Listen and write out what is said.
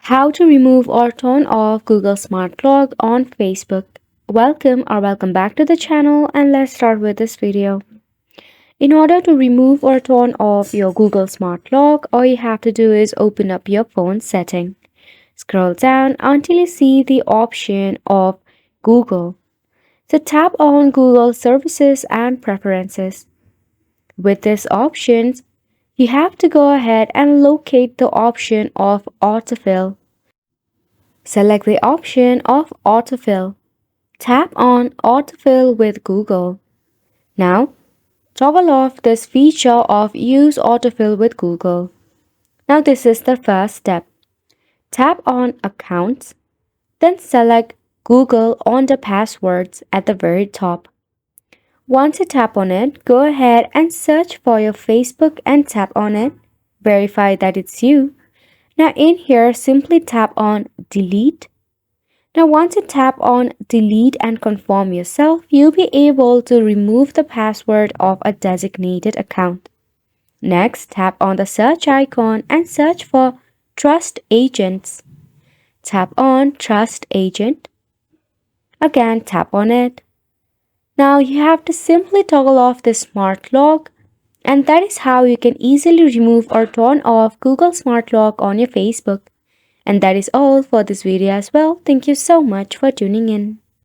How to remove or turn off Google Smart Lock on Facebook. Welcome back to the channel, and let's start with this video. In order to remove or turn off your Google Smart Lock, all you have to do is open up your phone setting. Scroll down until you see the option of Google. So tap on Google Services and Preferences. With these options, you have to go ahead and locate the option of Autofill. Select the option of Autofill. Tap on Autofill with Google. Now, toggle off this feature of Use Autofill with Google. Now this is the first step. Tap on Accounts, then select Google on the passwords at the very top. Once you tap on it, go ahead and search for your Facebook and tap on it. Verify that it's you. Now in here, simply tap on Delete. Now once you tap on Delete and confirm yourself, you'll be able to remove the password of a designated account. Next, tap on the search icon and search for Trust Agents. Tap on Trust Agent. Again, tap on it. Now you have to simply toggle off the Smart Lock, and that is how you can easily remove or turn off Google Smart Lock on your Facebook. And that is all for this video as well. Thank you so much for tuning in.